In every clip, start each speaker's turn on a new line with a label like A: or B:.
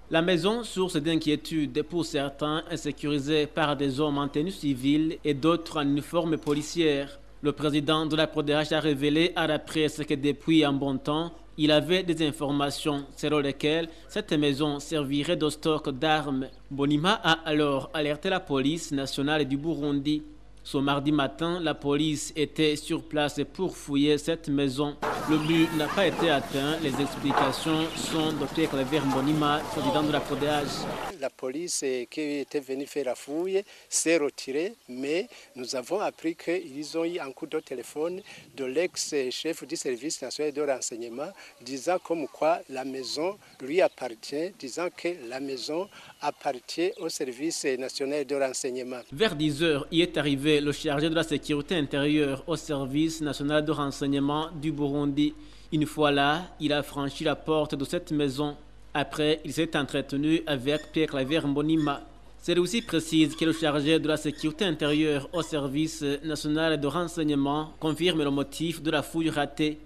A: La maison, source d'inquiétude pour certains, est sécurisée par des hommes en tenue civile et d'autres en uniforme policière. Le président de la PRODH a révélé à la presse que depuis un bon temps, il avait des informations selon lesquelles cette maison servirait de stock d'armes. Bonima a alors alerté la police nationale du Burundi. Ce mardi matin, la police était sur place pour fouiller cette maison. Le but n'a pas été atteint. Les explications sont de Pierre Claver Mbonima, président de la PRODH.
B: La police qui était venue faire la fouille s'est retirée, mais nous avons appris qu'ils ont eu un coup de téléphone de l'ex-chef du service national de renseignement disant comme quoi la maison lui appartient, disant que la maison appartient au service national de renseignement.
A: Vers 10 heures, y est arrivé le chargé de la sécurité intérieure au service national de renseignement du Burundi. Une fois là, il a franchi la porte de cette maison. Après, il s'est entretenu avec Pierre Claver Mbonima. Celui-ci précise que le chargé de la sécurité intérieure au service national de renseignement confirme le motif de la fouille ratée.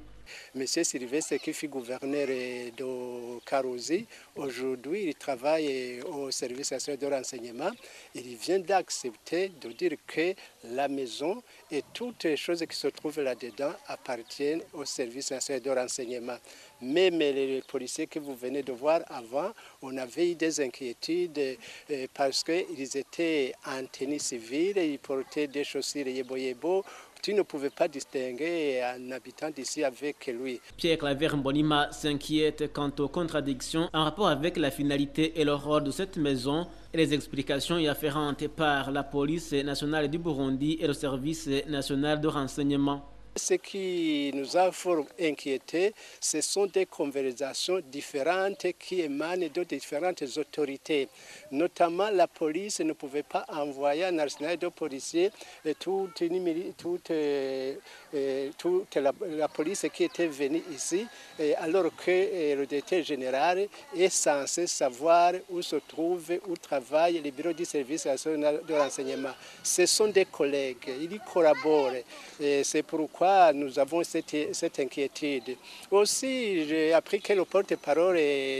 B: Monsieur Sylvestre, qui fut gouverneur de Karouzi, aujourd'hui il travaille au service national de renseignement. Il vient d'accepter de dire que la maison et toutes les choses qui se trouvent là-dedans appartiennent au service national de renseignement. Même les policiers que vous venez de voir avant, on avait eu des inquiétudes parce qu'ils étaient en tenue civile, ils portaient des chaussures yebo-yebo. Tu ne pouvais pas distinguer un habitant d'ici avec lui.
A: Pierre Claver Mbonima s'inquiète quant aux contradictions en rapport avec la finalité et le rôle de cette maison et les explications y afférentes par la police nationale du Burundi et le service national de renseignement.
B: Ce qui nous a fort inquiétés, ce sont des conversations différentes qui émanent de différentes autorités. Notamment, la police ne pouvait pas envoyer un arsenal de policiers et toute la police qui était venue ici, alors que le directeur général est censé savoir où se trouve, où travaille le bureau du service national de renseignement. Ce sont des collègues, ils y collaborent. C'est pourquoi nous avons cette inquiétude. Aussi, j'ai appris que le porte-parole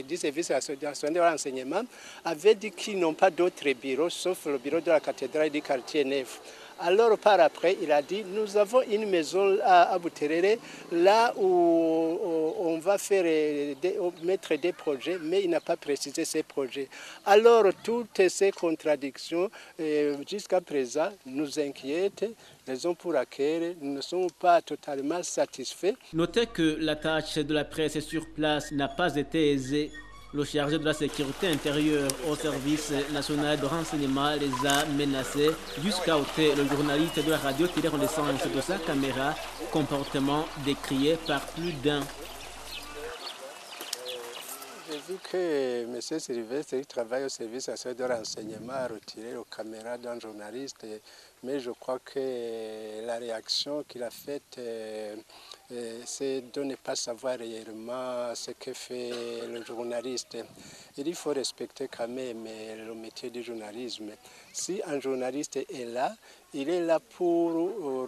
B: du service national de renseignement avait dit qu'ils n'ont pas d'autres bureaux, sauf le bureau de la cathédrale du quartier Neuf. Alors par après, il a dit, nous avons une maison à Buterere, là où on va mettre des projets, mais il n'a pas précisé ces projets. Alors toutes ces contradictions, jusqu'à présent, nous inquiètent, raison pour laquelle nous ne sommes pas totalement satisfaits.
A: Notez que la tâche de la presse sur place n'a pas été aisée. Le chargé de la sécurité intérieure au service national de renseignement les a menacés jusqu'à ôter le journaliste de la radio-télé-renaissance de sa caméra, comportement décrié par plus d'un.
B: J'ai vu que M. Sylvestre travaille au service national de renseignement a retiré la caméra d'un journaliste, mais je crois que la réaction qu'il a faite, c'est de ne pas savoir réellement ce que fait le journaliste. Il faut respecter quand même le métier du journalisme. Si un journaliste est là, il est là pour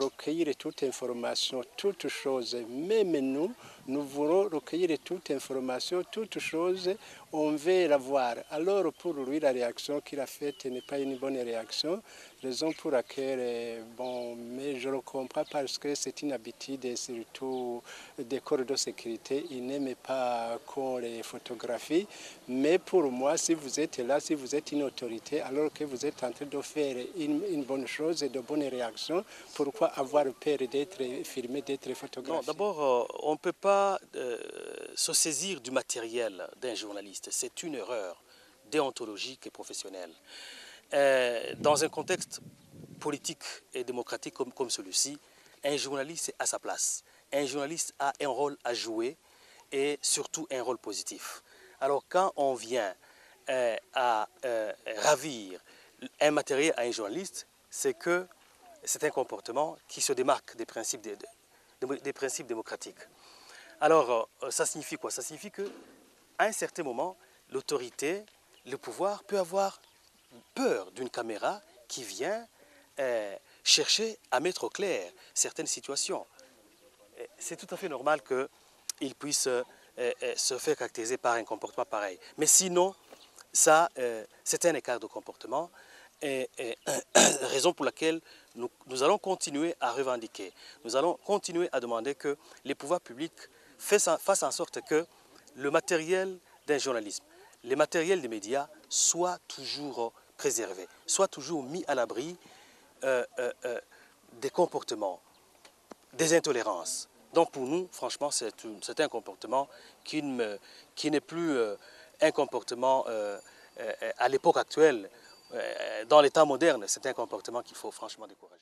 B: recueillir toute information, toute chose. Même nous voulons recueillir toute information, toute chose, on veut la voir. Alors pour lui, la réaction qu'il a faite n'est pas une bonne réaction, raison pour laquelle, mais je le comprends parce que c'est une habitude, et surtout des corps de sécurité, il n'aime pas qu'on les photographie. Mais pour moi, si vous êtes là, si vous êtes une autorité, alors que vous êtes en train de faire une bonne chose et de bonnes réactions, pourquoi avoir peur d'être filmé, d'être photographié?
C: Non, d'abord, on ne peut pas se saisir du matériel d'un journaliste. C'est une erreur déontologique et professionnelle. Dans un contexte politique et démocratique comme celui-ci, un journaliste est à sa place. Un journaliste a un rôle à jouer et surtout un rôle positif. Alors quand on vient à ravir un matériel à un journaliste, c'est que c'est un comportement qui se démarque des principes, des principes démocratiques. Alors, ça signifie quoi? Ça signifie qu'à un certain moment, l'autorité, le pouvoir peut avoir peur d'une caméra qui vient chercher à mettre au clair certaines situations. C'est tout à fait normal qu'il puisse se faire caractériser par un comportement pareil. Mais sinon, ça, c'est un écart de comportement et raison pour laquelle nous allons continuer à revendiquer. Nous allons continuer à demander que les pouvoirs publics fassent en sorte que le matériel d'un journalisme, les matériels des médias soient toujours préservés, soient toujours mis à l'abri des comportements, des intolérances. Donc pour nous, franchement, c'est un comportement qui n'est plus un comportement à l'époque actuelle. Dans l'état moderne, c'est un comportement qu'il faut franchement décourager.